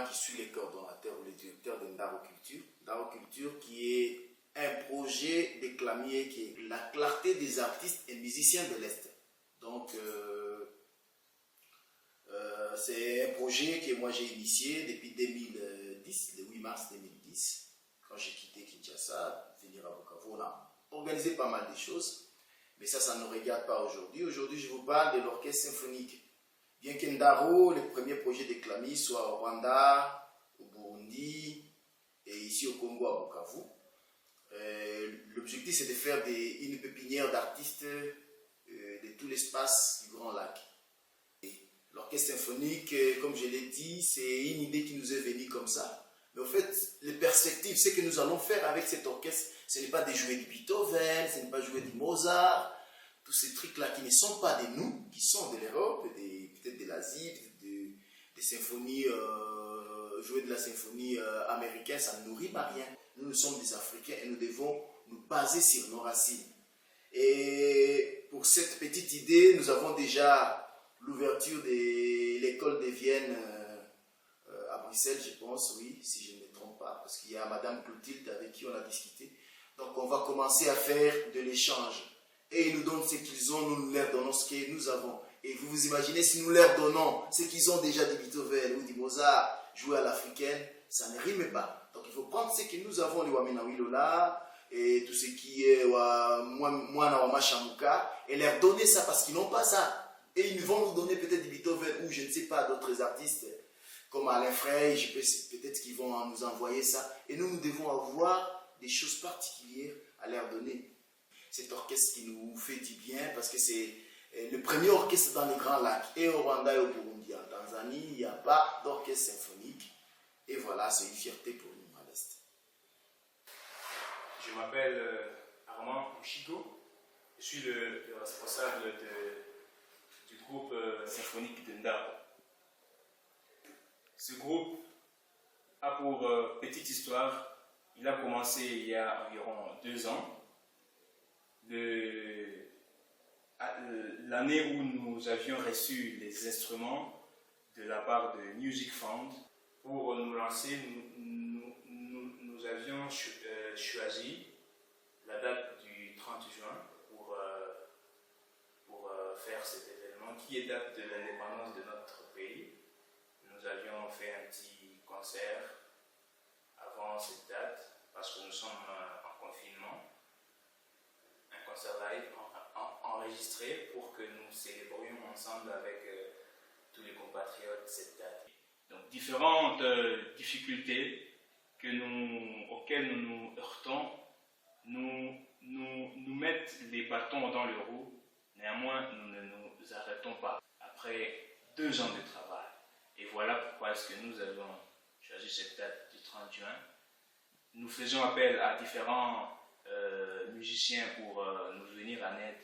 qui suis les coordonnateurs ou les directeurs de Ndaro Culture. Ndaro Culture qui est un projet déclamé qui est la clarté des artistes et musiciens de l'Est. Donc, c'est un projet que moi j'ai initié depuis 2010, le 8 mars 2010, quand j'ai quitté Kinshasa, venir à Bukavu. On a organisé pas mal de choses, mais ça ne nous regarde pas aujourd'hui. Aujourd'hui, je vous parle de l'orchestre symphonique. Bien que Ndaro, le premier projet déclamé, soit au Rwanda, au Burundi et ici au Congo, à Bukavu. L'objectif, c'est de faire une pépinière d'artistes de tout l'espace du Grand Lac. L'orchestre symphonique, comme je l'ai dit, c'est une idée qui nous est venue comme ça. Mais en fait, les perspectives, ce que nous allons faire avec cet orchestre, ce n'est pas de jouer du Beethoven, ce n'est pas de jouer du Mozart, tous ces trucs-là qui ne sont pas de nous, qui sont de l'Europe, peut-être de l'Asie, des symphonies, jouer de la symphonie américaine, ça ne nous rime à rien. Nous sommes des Africains et nous devons nous baser sur nos racines. Et pour cette petite idée, nous avons déjà l'ouverture de l'école de Vienne à Bruxelles, je pense, oui, si je ne me trompe pas, parce qu'il y a Madame Clotilde avec qui on a discuté. Donc on va commencer à faire de l'échange. Et ils nous donnent ce qu'ils ont, nous leur donnons ce que nous avons. Et vous vous imaginez, si nous leur donnons ce qu'ils ont déjà du Beethoven ou du Mozart, joué à l'africaine, ça ne rime pas. Donc il faut prendre ce que nous avons, les Waminawi Lola, et tout ce qui est Mwana Wama Shamuka, et leur donner ça parce qu'ils n'ont pas ça. Et ils vont nous donner peut-être du Beethoven ou je ne sais pas, d'autres artistes comme Alain Frey, peut-être qu'ils vont nous envoyer ça. Et nous devons avoir des choses particulières à leur donner. Cet orchestre qui nous fait du bien parce que c'est le premier orchestre dans les Grands Lacs. Et au Rwanda et au Burundi, en Tanzanie, il n'y a pas d'orchestre symphonique. Et voilà, c'est une fierté pour nous à l'Est. Je m'appelle Armand Mouchigo. Je suis le responsable du groupe symphonique de Ndaro. Ce groupe a pour petite histoire, il a commencé il y a environ 2 ans. L'année où nous avions reçu les instruments de la part de Music Fund, pour nous lancer, nous avions choisi la date du 30 juin pour faire cet événement qui est date de l'indépendance de notre pays. Nous avions fait un petit concert avant cette date parce que nous sommes en confinement. Un concert live enregistré pour que nous célébrions ensemble avec tous les compatriotes cette date. Donc différentes difficultés auxquelles nous nous heurtons nous mettent les bâtons dans les roues. Néanmoins, nous ne nous arrêtons pas. Après 2 ans de travail, et voilà pourquoi est-ce que nous avons choisi cette date du 30 juin. Nous faisons appel à différents musiciens pour nous venir en aide.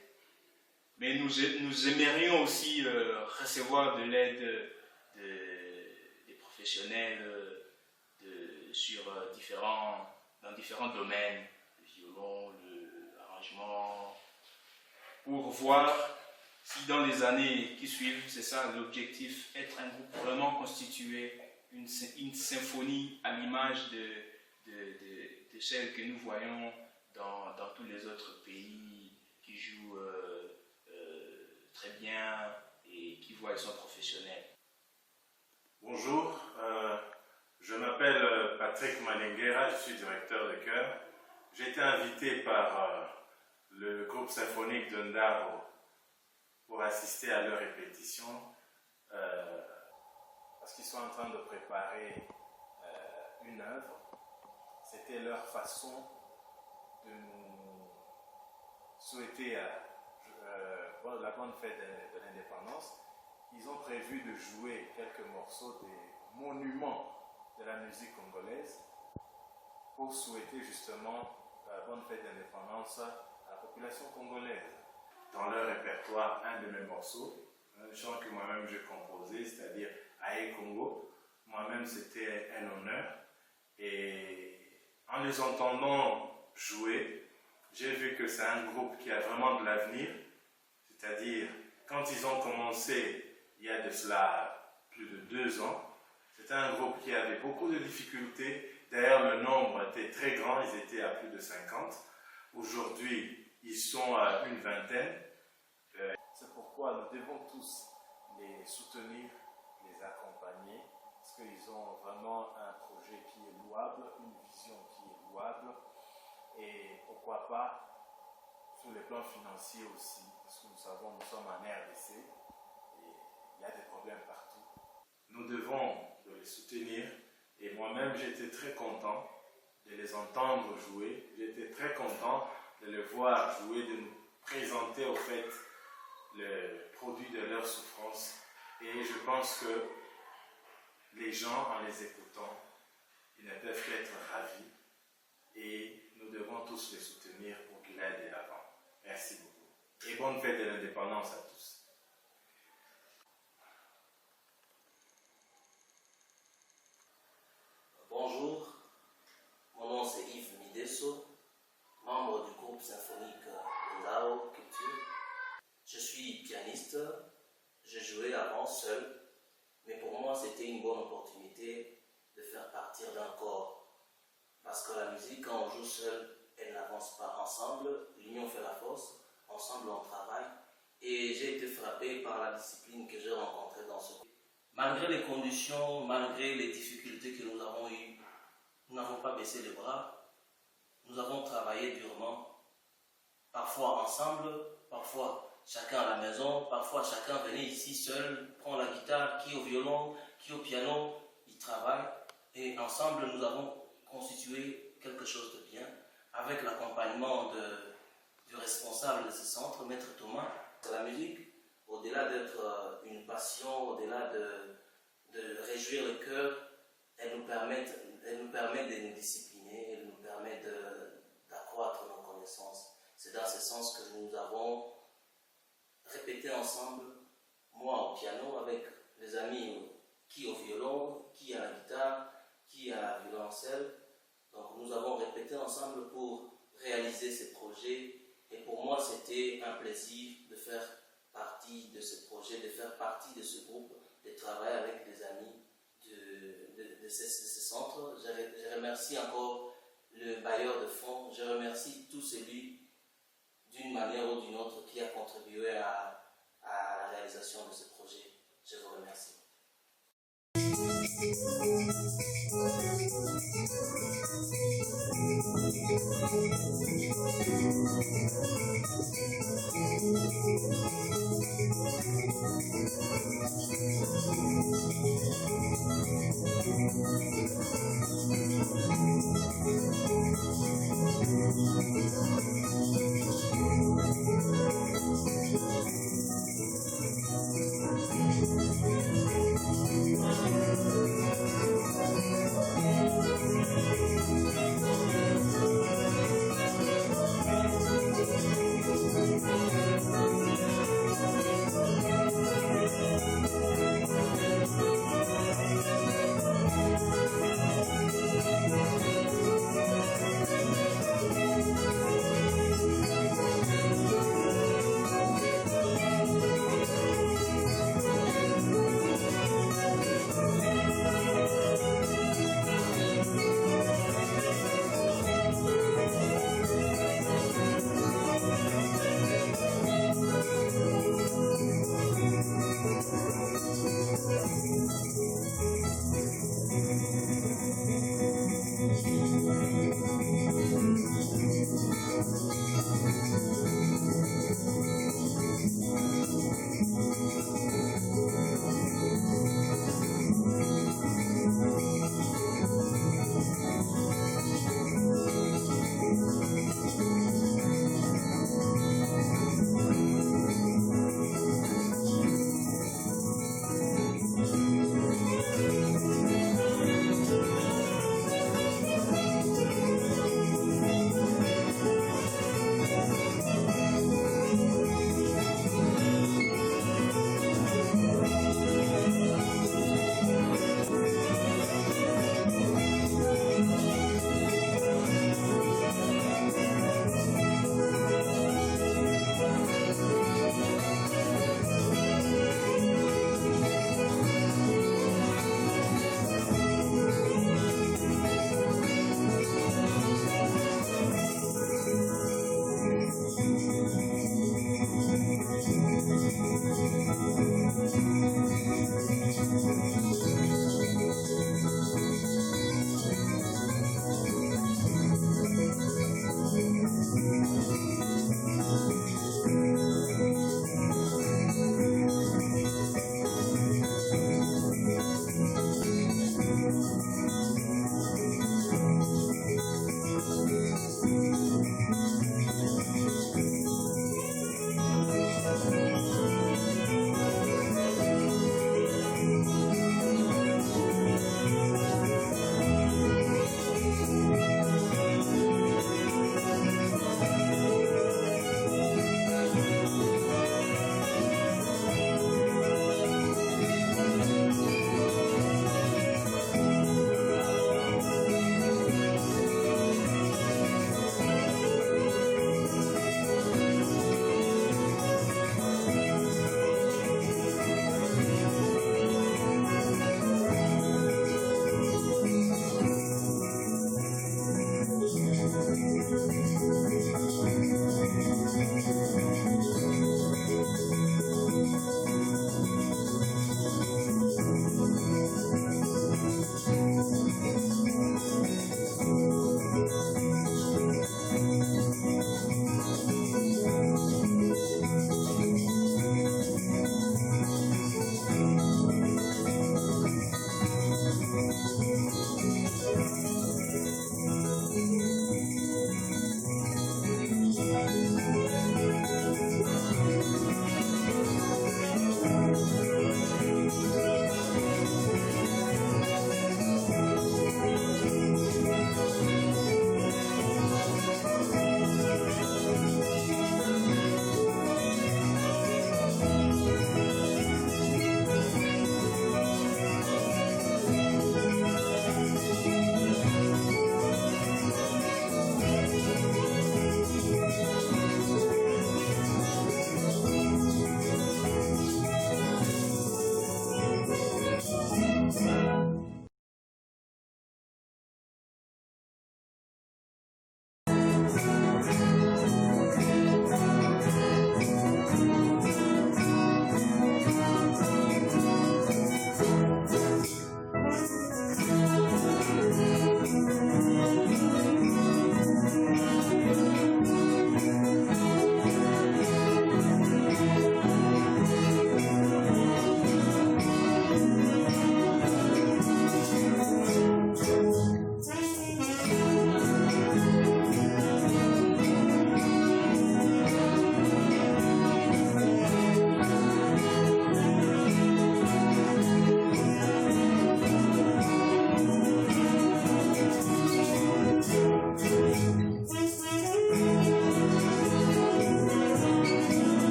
Mais nous aimerions aussi recevoir de l'aide des professionnels dans différents domaines, le violon, l'arrangement, pour voir si dans les années qui suivent, c'est ça l'objectif, être un groupe vraiment constitué, une symphonie à l'image de celle que nous voyons dans tous les autres pays qui jouent très bien et qui voient, ils sont professionnels. Bonjour, je m'appelle Patrick Malenguera, je suis directeur de chœur. J'ai été invité par le groupe symphonique de Ndaro pour assister à leur répétition parce qu'ils sont en train de préparer une œuvre. C'était leur façon de nous souhaiter la bonne fête de l'indépendance. Ils ont prévu de jouer quelques morceaux des monuments de la musique congolaise pour souhaiter justement la bonne fête d'indépendance à la population congolaise. Dans leur répertoire, un de mes morceaux, un chant que moi-même j'ai composé, c'est-à-dire Aïe Congo. Moi-même, c'était un honneur. Et en les entendant jouer, j'ai vu que c'est un groupe qui a vraiment de l'avenir. C'est-à-dire, quand ils ont commencé, il y a de cela plus de 2 ans, c'est C'était un groupe qui avait beaucoup de difficultés. D'ailleurs, le nombre était très grand, ils étaient à plus de 50. Aujourd'hui, ils sont à une vingtaine. C'est pourquoi nous devons tous les soutenir, les accompagner, parce qu'ils ont vraiment un projet qui est louable, une vision qui est louable, et pourquoi pas sur le plan financier aussi, parce que nous savons, nous sommes en RDC, et il y a des problèmes partout. Nous devons les soutenir, et moi-même j'étais très content de les entendre jouer, j'étais très content de les voir jouer, de nous présenter au fait le produit de leur souffrance, et je pense que les gens, en les écoutant, ils ne peuvent qu'être ravis, et nous devons tous les soutenir pour qu'ils aillent de l'avant. Merci beaucoup. Et bonne fête de l'indépendance à tous. Bonjour, mon nom c'est Yves Midesso, membre du groupe symphonique Ndao Culture. Je suis pianiste, j'ai joué avant seul, mais pour moi c'était une bonne opportunité de faire partir d'un corps. Parce que la musique, quand on joue seul, elle n'avance pas ensemble, l'union fait la force, ensemble on travaille. Et j'ai été frappé par la discipline que j'ai rencontrée dans ce groupe. Malgré les conditions, malgré les difficultés que nous avons eues, nous n'avons pas baissé les bras, nous avons travaillé durement, parfois ensemble, parfois chacun à la maison, parfois chacun venait ici seul, prend la guitare, qui au violon, qui au piano, il travaille. Et ensemble, nous avons constitué quelque chose de bien, avec l'accompagnement du responsable de ce centre, Maître Thomas. La musique, au-delà d'être une passion, au-delà de réjouir le cœur, elle nous permet de nous discipliner, elle nous permet d'accroître nos connaissances. C'est dans ce sens que nous avons répété ensemble, moi au piano, avec les amis qui au violon, qui à la guitare, qui à la violoncelle. Donc nous avons répété ensemble pour réaliser ces projets. Et pour moi, c'était un plaisir de faire partie de ce projet, de faire partie de ce groupe, de travailler avec des amis de ce centre. Je remercie encore le bailleur de fonds, je remercie tout celui, d'une manière ou d'une autre, qui a contribué à la réalisation de ce projet. Je vous remercie.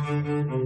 Thank you.